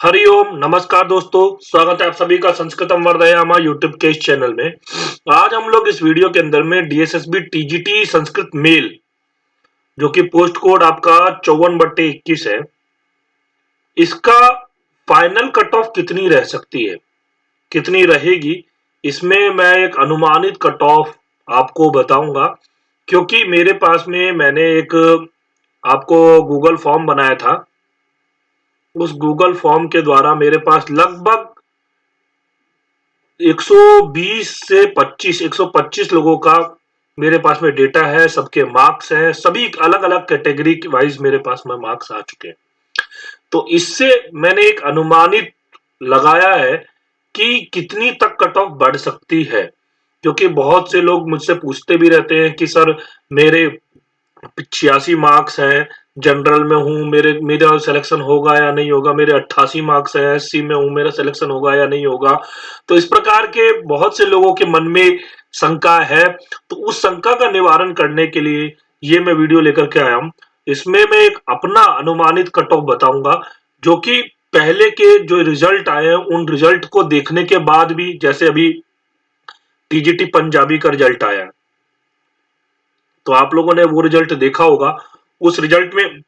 हरिओम नमस्कार दोस्तों। स्वागत है आप सभी का संस्कृतम वर्धयामा यूट्यूब के इस चैनल में। आज हम लोग इस वीडियो के अंदर में डीएसएसबी टीजीटी संस्कृत मेल जो कि पोस्ट कोड आपका 54/21 है, इसका फाइनल कट ऑफ कितनी रह सकती है, कितनी रहेगी, इसमें मैं एक अनुमानित कट ऑफ आपको बताऊंगा। क्योंकि मेरे पास में मैंने एक आपको गूगल फॉर्म बनाया था। उस गूगल फॉर्म के द्वारा मेरे पास लगभग 120 से 125 लोगों का मेरे पास में डेटा है। सबके मार्क्स हैं, सभी अलग अलग कैटेगरी वाइज मेरे पास में मार्क्स आ चुके हैं। तो इससे मैंने एक अनुमानित लगाया है कि कितनी तक कट ऑफ बढ़ सकती है। क्योंकि बहुत से लोग मुझसे पूछते भी रहते हैं कि सर मेरे 86 मार्क्स हैं, जनरल में हूँ, मेरा सिलेक्शन होगा या नहीं होगा, मेरे 88 मार्क्स हैं, एससी में हूँ, मेरा सिलेक्शन होगा या नहीं होगा। तो इस प्रकार के बहुत से लोगों के मन में शंका है। तो उस शंका का निवारण करने के लिए ये मैं वीडियो लेकर के आया हूँ। इसमें मैं एक अपना अनुमानित कट ऑफ बताऊंगा, जो कि पहले के जो रिजल्ट आए हैं उन रिजल्ट को देखने के बाद भी, जैसे अभी टीजीटी पंजाबी का रिजल्ट आया है, तो आप लोगों ने वो रिजल्ट देखा होगा। उस रिजल्ट में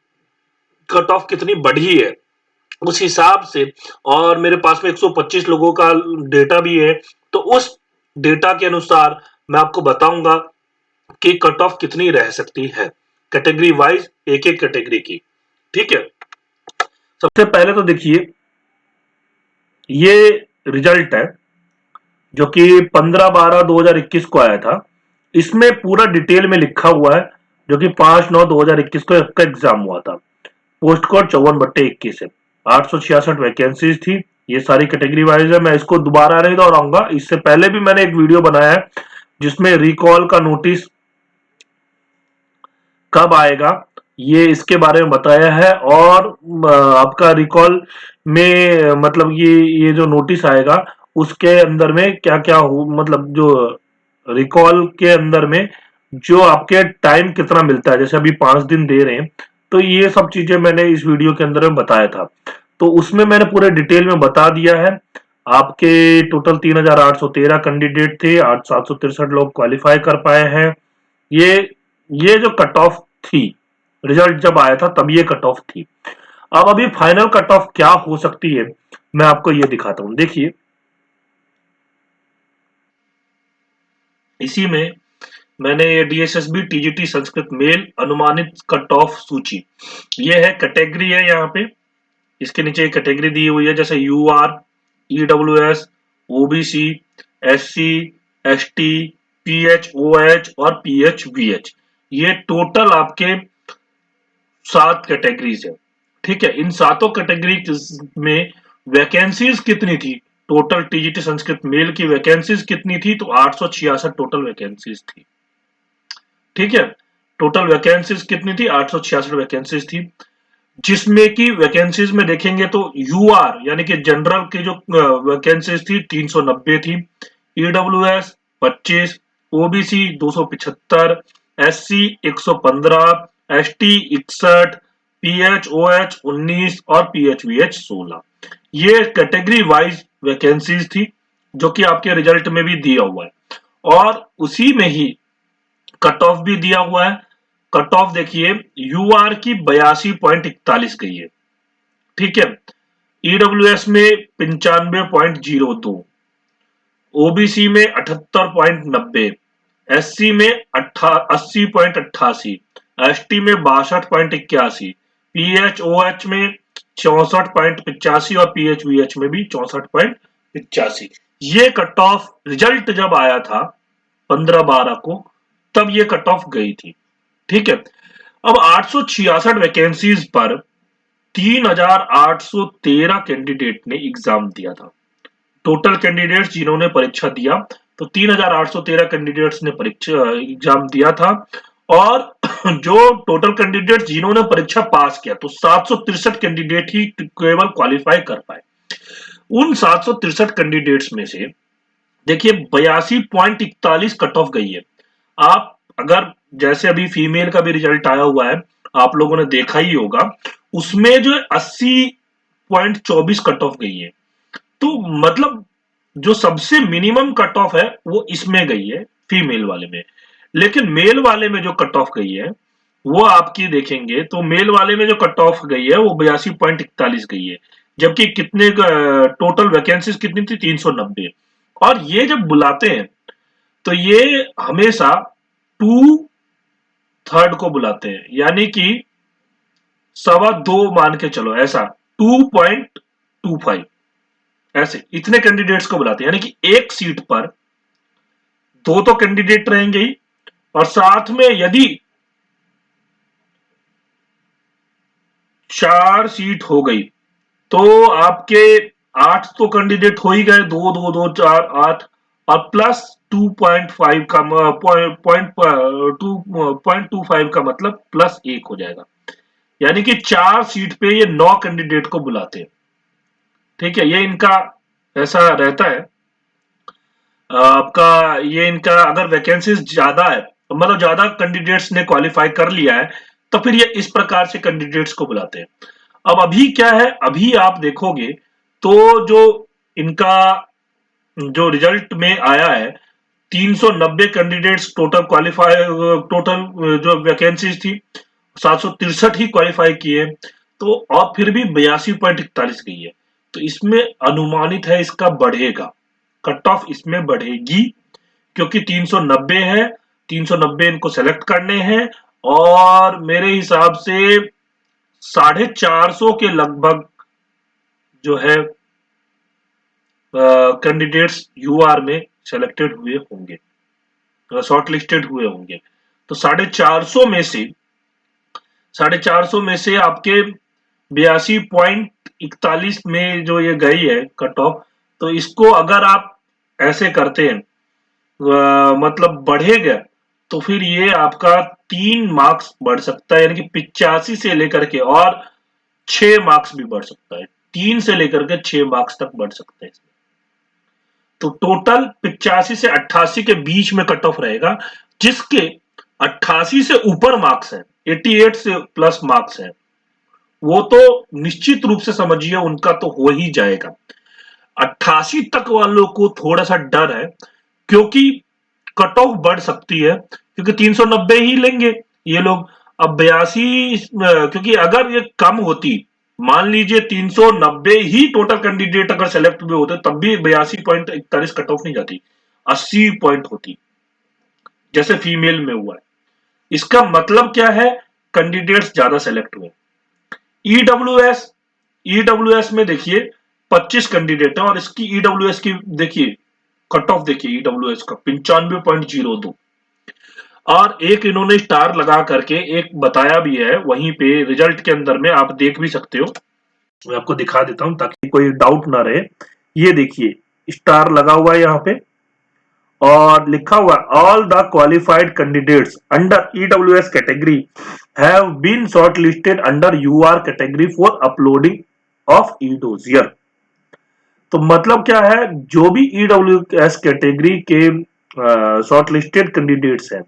कट ऑफ कितनी बढ़ी है उस हिसाब से, और मेरे पास में 125 लोगों का डेटा भी है। तो उस डेटा के अनुसार मैं आपको बताऊंगा कि कट ऑफ कितनी रह सकती है, कैटेगरी वाइज, एक एक कैटेगरी की। ठीक है, सबसे पहले तो देखिए ये रिजल्ट है जो कि 15/12/2021 को आया था। इसमें पूरा डिटेल में लिखा हुआ है, जो कि 5/9/2021 को इसका एग्जाम हुआ था। पोस्ट कोड 54/21 है। 866 वैकेंसीज थी। ये सारी कैटेगरी वाइज है, मैं इसको दोबारा नहीं दोहराऊंगा। इससे पहले भी मैंने एक वीडियो बनाया है जिसमें रिकॉल का नोटिस कब आएगा ये इसके बारे में बताया है। और आपका रिकॉल में मतलब ये जो नोटिस आएगा उसके अंदर में क्या क्या हो, मतलब जो रिकॉल के अंदर में जो आपके टाइम कितना मिलता है, जैसे अभी 5 दिन दे रहे हैं, तो ये सब चीजें मैंने इस वीडियो के अंदर में बताया था। तो उसमें मैंने पूरे डिटेल में बता दिया है। आपके टोटल 3813 कैंडिडेट थे, 8763 लोग क्वालिफाई कर पाए हैं। ये ये जो कट ऑफ थी, रिजल्ट जब आया था तब ये कट ऑफ थी। अब अभी फाइनल कट ऑफ क्या हो सकती है मैं आपको ये दिखाता हूं। देखिए इसी में मैंने ये डीएसएसबी टीजीटी संस्कृत मेल अनुमानित कट ऑफ सूची, ये है कैटेगरी है यहाँ पे। इसके नीचे कैटेगरी दी हुई है, जैसे U R, EWS, OBC, SC, ST, PHOH और पीएचवीएच। ये टोटल आपके 7 कैटेगरीज है। ठीक है, इन सातों कैटेगरी में वैकेंसीज कितनी थी, टोटल टीजीटी संस्कृत मेल की वैकेंसीज कितनी थी, तो 866 टोटल वैकेंसीज थी। ठीक है, टोटल वैकेंसीज कितनी थी, 866 वैकेंसीज थी। जिसमें की वैकेंसीज में देखेंगे तो यूआर यानी कि जनरल की जो वैकेंसीज थी 390 थी, ईडब्ल्यूएस 25, ओबीसी 275, एससी 115, एसटी 61, पीएचओएच 19 और पीएचवीएच 16। ये कैटेगरी वाइज वैकेंसीज थी जो कि आपके रिजल्ट में भी दिया हुआ है। और उसी में ही कट ऑफ भी दिया हुआ है। कट ऑफ देखिए, यूआर की 82.41 गई है। ठीक है, ईडब्ल्यूएस में 95.02, ओबीसी में 78.90, एससी में 80.88, एसटी में 62.81, पीएचओएच में 64.85 और पीएचवीएच में भी 64.85। ये कट ऑफ रिजल्ट जब आया था 15/12 को, तब ये कट ऑफ गई थी। ठीक है, अब 866 वैकेंसीज पर 3813 कैंडिडेट ने एग्जाम दिया था। टोटल कैंडिडेट्स जिन्होंने परीक्षा दिया, तो 3813 कैंडिडेट्स ने परीक्षा एग्जाम दिया था। और जो टोटल कैंडिडेट जिन्होंने परीक्षा पास किया, तो 763 कैंडिडेट ही केवल क्वालिफाई कर पाए। उन 763 कैंडिडेट्स में से देखिए 82.41 कट ऑफ गई है। आप अगर जैसे अभी फीमेल का भी रिजल्ट आया हुआ है, आप लोगों ने देखा ही होगा, उसमें जो 80 82.24 कट ऑफ गई है। तो मतलब जो सबसे मिनिमम कट ऑफ है वो इसमें गई है फीमेल वाले में, लेकिन मेल वाले में जो कट ऑफ गई है वो आपकी देखेंगे तो मेल वाले में जो कट ऑफ गई है वो 82.41 गई है, जबकि कितने टोटल वैकेंसीज कितनी थी 390। और ये जब बुलाते हैं तो ये हमेशा 2/3 को बुलाते हैं, यानी कि 2.25 मान के चलो, ऐसा 2.25 ऐसे इतने कैंडिडेट्स को बुलाते हैं, यानी कि एक सीट पर दो तो कैंडिडेट रहेंगे ही, और साथ में यदि 4 सीट हो गई तो आपके 8 तो कैंडिडेट हो ही गए, 2 2 2 4 8, और प्लस 2.5 का पॉइंट 2.25 का मतलब प्लस 1 हो जाएगा, यानी कि 4 सीट पे ये 9 कैंडिडेट को बुलाते हैं। ठीक है, ये इनका ऐसा रहता है। आपका ये इनका अगर वैकेंसीज ज्यादा है, मतलब ज्यादा कैंडिडेट्स ने क्वालिफाई कर लिया है, तो फिर ये इस प्रकार से कैंडिडेट्स को बुलाते हैं। अब अभी क्या है, अभी आप देखोगे तो जो इनका जो रिजल्ट में आया है 390 कैंडिडेट्स टोटल क्वालिफाई, टोटल जो वैकेंसीज थी 763 ही क्वालिफाई किए, तो और फिर भी 82.41 गई है। तो इसमें अनुमानित है इसका बढ़ेगा, कट ऑफ इसमें बढ़ेगी, क्योंकि 390 है, 390 इनको सेलेक्ट करने हैं, और मेरे हिसाब से 450 के लगभग जो है कैंडिडेट्स यूआर में सेलेक्टेड हुए होंगे, शॉर्ट लिस्टेड हुए होंगे। तो 450 में से आपके 82.41 में जो ये गई है कट ऑफ, तो इसको अगर आप ऐसे करते हैं मतलब बढ़ेगा, तो फिर ये आपका 3 मार्क्स बढ़ सकता है, यानी कि 85 से लेकर के और 6 मार्क्स भी बढ़ सकता है, 3 से लेकर के 6 मार्क्स तक बढ़ सकते हैं। तो टोटल 85 से 88 के बीच में कट ऑफ रहेगा, जिसके 88 से ऊपर मार्क्स है, 88 से प्लस मार्क्स है, वो तो निश्चित रूप से समझिए उनका तो हो ही जाएगा। 88 तक वालों को थोड़ा सा डर है, क्योंकि कट ऑफ बढ़ सकती है, क्योंकि 390 ही लेंगे ये लोग। अब 82, क्योंकि अगर ये कम होती, मान लीजिए 390 ही टोटल कैंडिडेट अगर सेलेक्ट हुए होते, तब भी 82.41 कट ऑफ नहीं जाती, 80 पॉइंट होती, जैसे फीमेल में हुआ है। इसका मतलब क्या है, कैंडिडेट्स ज्यादा सेलेक्ट हुए। ईडब्ल्यूएस, ईडब्ल्यूएस में देखिए 25 कैंडिडेट है, और इसकी ईडब्ल्यूएस की देखिए कट ऑफ, देखिए ईडब्ल्यूएस का 95.02, और एक इन्होंने स्टार लगा करके एक बताया भी है वहीं पे रिजल्ट के अंदर में, आप देख भी सकते हो, मैं आपको दिखा देता हूं ताकि कोई डाउट ना रहे। ये देखिए स्टार लगा हुआ है यहाँ पे, और लिखा हुआ all the qualified candidates under EWS category have been shortlisted under UR category for uploading of e dossier. तो मतलब क्या है, जो भी ईडब्ल्यूएस कैटेगरी के शॉर्टलिस्टेड कैंडिडेट्स हैं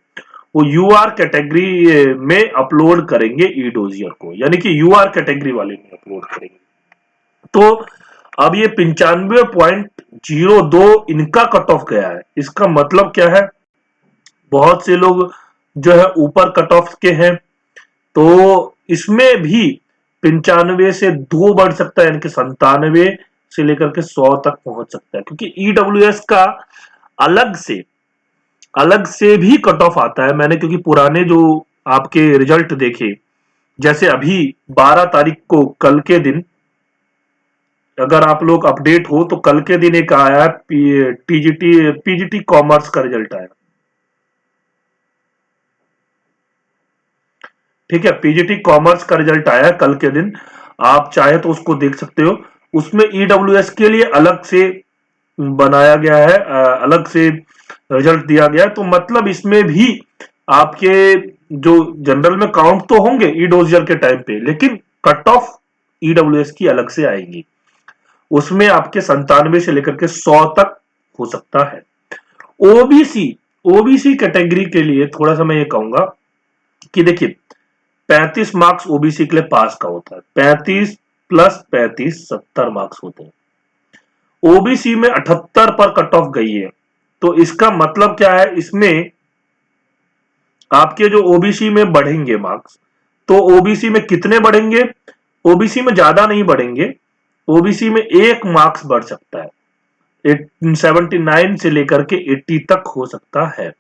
वो यूआर कैटेगरी में अपलोड करेंगे ई डोजियर को, यानी कि यूआर कैटेगरी वाले में अपलोड करेंगे। तो अब ये 95.02 इनका कट ऑफ गया है, इसका मतलब क्या है, बहुत से लोग जो है ऊपर कट ऑफ के हैं, तो इसमें भी 95 से 2 बढ़ सकता है, यानी कि 97 से लेकर के 100 तक पहुंच सकता है, क्योंकि ईडब्ल्यूएस का अलग से भी कट ऑफ आता है। मैंने क्योंकि पुराने जो आपके रिजल्ट देखे, जैसे अभी 12 तारीख को कल के दिन, अगर आप लोग अपडेट हो तो कल के दिन एक आया टीजीटी पीजीटी कॉमर्स का रिजल्ट आया। ठीक है, पीजीटी कॉमर्स का रिजल्ट आया कल के दिन, आप चाहे तो उसको देख सकते हो। उसमें ईडब्ल्यूएस के लिए अलग से बनाया गया है, अलग से रिजल्ट दिया गया है, तो मतलब इसमें भी आपके जो जनरल में काउंट तो होंगे ई डोजियर के टाइम पे, लेकिन कट ऑफ ईडब्ल्यूएस की अलग से आएगी, उसमें आपके 97 से लेकर के 100 तक हो सकता है। ओबीसी, ओबीसी कैटेगरी के लिए थोड़ा सा मैं ये कहूंगा कि देखिए 35 मार्क्स ओबीसी के लिए पास का होता है, 35 प्लस 35 70 मार्क्स होते हैं। ओबीसी में 78 पर कट ऑफ गई है, तो इसका मतलब क्या है, इसमें आपके जो ओबीसी में बढ़ेंगे मार्क्स, तो ओबीसी में कितने बढ़ेंगे, ओबीसी में ज्यादा नहीं बढ़ेंगे, ओबीसी में 1 मार्क्स बढ़ सकता है, 79 से लेकर के 80 तक हो सकता है,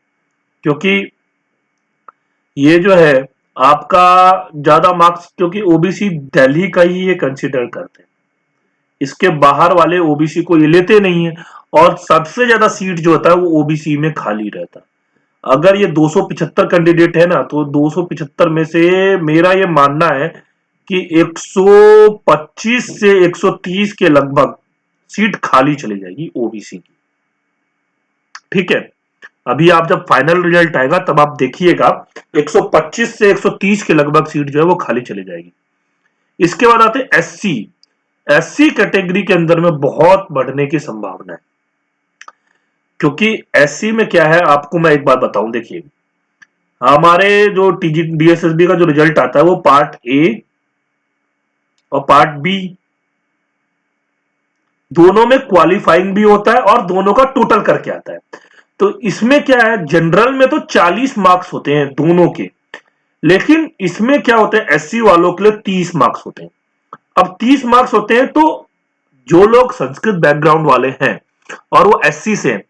क्योंकि ये जो है आपका ज्यादा मार्क्स, क्योंकि ओबीसी दिल्ली का ही ये कंसिडर करते हैं, इसके बाहर वाले ओबीसी को ये लेते नहीं है, और सबसे ज्यादा सीट जो होता है वो ओबीसी में खाली रहता है। अगर ये 275 कैंडिडेट है ना, तो 275 में से मेरा ये मानना है कि 125 से 130 के लगभग सीट खाली चली जाएगी ओबीसी की। ठीक है, अभी आप जब फाइनल रिजल्ट आएगा तब आप देखिएगा 125 से 130 के लगभग सीट जो है वो खाली चली जाएगी। इसके बाद आते हैं एससी। एससी कैटेगरी के अंदर में बहुत बढ़ने की संभावना है, क्योंकि एससी में क्या है, आपको मैं एक बात बताऊं, देखिए हमारे जो डीएसएसबी का जो रिजल्ट आता है वो पार्ट ए और पार्ट बी दोनों में क्वालिफाइंग भी होता है और दोनों का टोटल करके आता है। तो इसमें क्या है, जनरल में तो 40 मार्क्स होते हैं दोनों के, लेकिन इसमें क्या होता है, एससी वालों के लिए 30 मार्क्स होते हैं। अब 30 मार्क्स होते हैं, तो जो लोग संस्कृत बैकग्राउंड वाले हैं और वो एससी से हैं,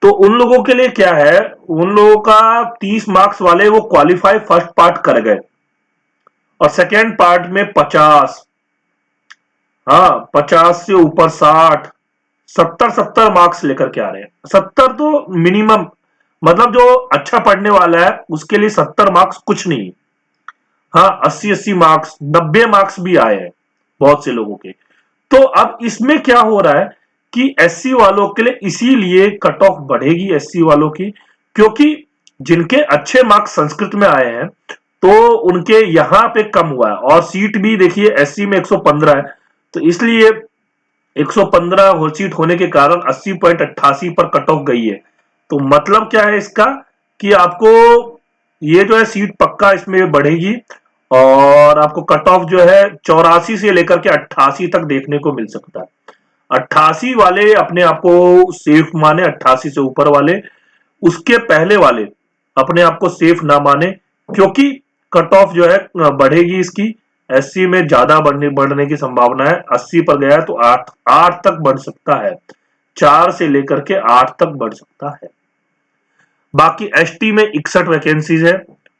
तो उन लोगों के लिए क्या है, उन लोगों का 30 मार्क्स वाले वो क्वालिफाई फर्स्ट पार्ट कर गए, और सेकेंड पार्ट में 50, हाँ 50 से ऊपर 60, 70 मार्क्स लेकर के आ रहे हैं। 70 तो मिनिमम, मतलब जो अच्छा पढ़ने वाला है उसके लिए 70 मार्क्स कुछ नहीं। हाँ 80 मार्क्स, 90 मार्क्स भी आए हैं बहुत से लोगों के। तो अब इसमें क्या हो रहा है कि एससी वालों के लिए इसीलिए कट ऑफ बढ़ेगी एससी वालों की, क्योंकि जिनके अच्छे मार्क्स संस्कृत में आए हैं तो उनके यहां पे कम हुआ है, और सीट भी देखिए एससी में 115 है, तो इसलिए 115 सीट होने के कारण 80.88 पर कट ऑफ गई है। तो मतलब क्या है इसका, कि आपको ये जो है सीट पक्का इसमें बढ़ेगी, और आपको कट ऑफ जो है 84 से लेकर के 88 तक देखने को मिल सकता है। 88 वाले अपने आप को सेफ माने, 88 से ऊपर वाले, उसके पहले वाले अपने आप को सेफ ना माने, क्योंकि कट ऑफ जो है बढ़ेगी इसकी। एससी में ज्यादा बढ़ने की संभावना है, 80 पर गया है तो 8 तक बढ़ सकता है, 4 से लेकर के 8 तक बढ़ सकता है। बाकी एसटी में 61 वैकेंसीज है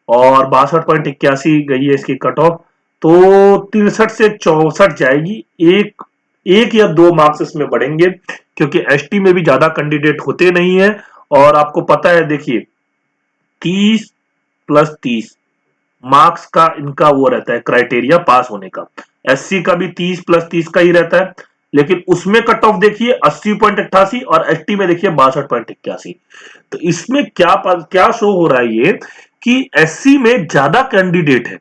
और 62.81 गई है इसकी कट ऑफ, तो 63 से 64 जाएगी, एक या 2 मार्क्स इसमें बढ़ेंगे, क्योंकि एसटी में भी ज्यादा कैंडिडेट होते नहीं है। और आपको पता है, देखिए 30 प्लस 30 मार्क्स का इनका वो रहता है क्राइटेरिया पास होने का। एससी का भी 30 प्लस 30 का ही रहता है, लेकिन उसमें कट ऑफ देखिए 80.88 और एसटी में देखिए 62.81। तो इसमें क्या शो हो रहा है ये, कि एससी में ज्यादा कैंडिडेट है,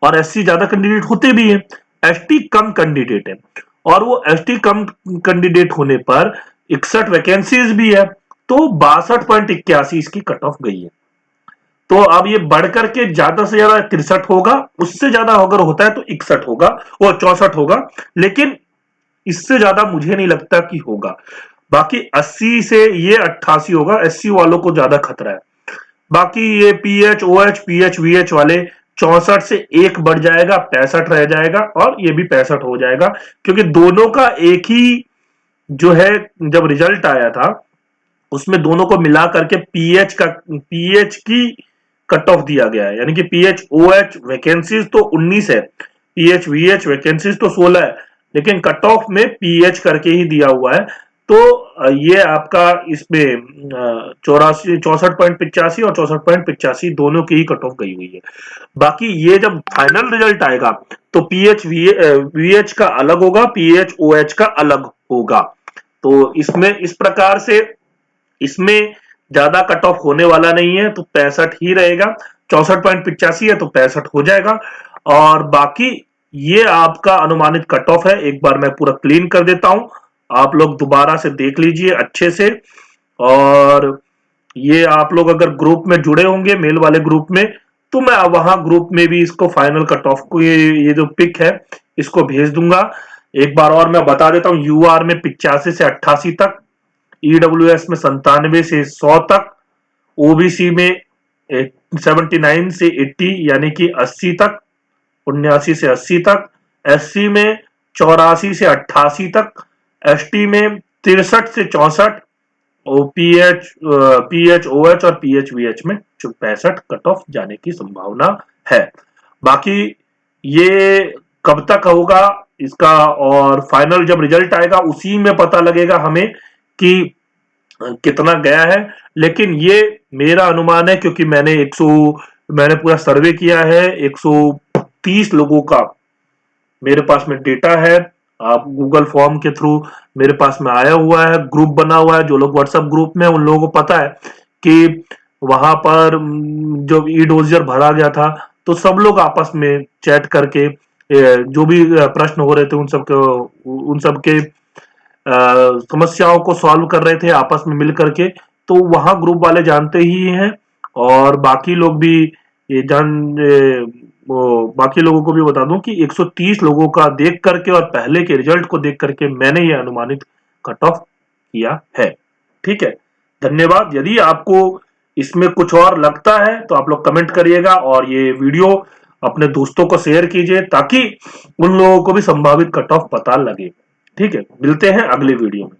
और एससी ज्यादा कैंडिडेट होते भी हैं, एसटी कम कैंडिडेट है, और वो एसटी कम कैंडिडेट होने पर 61 वैकेंसीज भी है, तो 62.81 इसकी कट ऑफ गई है। तो अब ये बढ़कर के ज्यादा से ज्यादा 63 होगा, उससे ज्यादा अगर होता है तो 61 होगा, वो 64 होगा, लेकिन इससे ज्यादा मुझे नहीं लगता कि होगा। बाकी 80 से ये 88 होगा, एससी वालों को ज्यादा खतरा है। बाकी ये पीएच ओएच पीएच वीएच वाले 64 से एक बढ़ जाएगा, 65 रह जाएगा, और ये भी 65 हो जाएगा, क्योंकि दोनों का एक ही जो है, जब रिजल्ट आया था उसमें दोनों को मिला करके पीएच की कट ऑफ दिया गया है, यानी कि पीएच ओएच वैकेंसीज तो 19 है, पीएच वीएच वैकेंसीज तो 16 है, लेकिन कट ऑफ में पीएच करके ही दिया हुआ है। तो ये आपका इसमें 64.85 और 64.85 दोनों की ही कट ऑफ गई हुई है। बाकी ये जब फाइनल रिजल्ट आएगा तो पीएच वीएच का अलग होगा, पीएच ओएच का अलग होगा। तो इसमें इस प्रकार से इसमें ज्यादा कट ऑफ होने वाला नहीं है, तो 65 ही रहेगा। 64.85 है तो 65 हो जाएगा। और बाकी ये आपका अनुमानित कट ऑफ है, एक बार मैं पूरा क्लीन कर देता हूं, आप लोग दोबारा से देख लीजिए अच्छे से। और ये आप लोग अगर ग्रुप में जुड़े होंगे, मेल वाले ग्रुप में, तो मैं वहां ग्रुप में भी इसको फाइनल कट ऑफ को ये जो पिक है इसको भेज दूंगा। एक बार और मैं बता देता हूँ, यूआर में 85 से 88 तक, ईडब्ल्यूएस में 97 से 100 तक, ओबीसी में 79 से 80 यानी कि 80 तक, 79 से 80 तक, एससी में 84 से 88 तक, एसटी में 63 से 64, और पीएचओएच और पीएचवीएच में 65 कट ऑफ जाने की संभावना है। बाकी ये कब तक होगा इसका, और फाइनल जब रिजल्ट आएगा उसी में पता लगेगा हमें कि कितना गया है। लेकिन ये मेरा अनुमान है, क्योंकि मैंने पूरा सर्वे किया है, 130 लोगों का मेरे पास में डेटा है। आप गूगल फॉर्म के थ्रू मेरे पास में आया हुआ है, ग्रुप बना हुआ है, जो लोग व्हाट्सएप ग्रुप में, उन लोगों को पता है कि वहां पर जो ई डोजियर भरा गया था, तो सब लोग आपस में चैट करके जो भी प्रश्न हो रहे थे उन सब के समस्याओं को सॉल्व कर रहे थे आपस में मिल करके। तो वहां ग्रुप वाले जानते ही हैं, और बाकी लोग भी ये बाकी लोगों को भी बता दूं कि 130 लोगों का देख करके और पहले के रिजल्ट को देख करके मैंने ये अनुमानित कट ऑफ किया है। ठीक है, धन्यवाद। यदि आपको इसमें कुछ और लगता है तो आप लोग कमेंट करिएगा, और ये वीडियो अपने दोस्तों को शेयर कीजिए ताकि उन लोगों को भी संभावित कट ऑफ पता लगे। ठीक है, मिलते हैं अगले वीडियो में।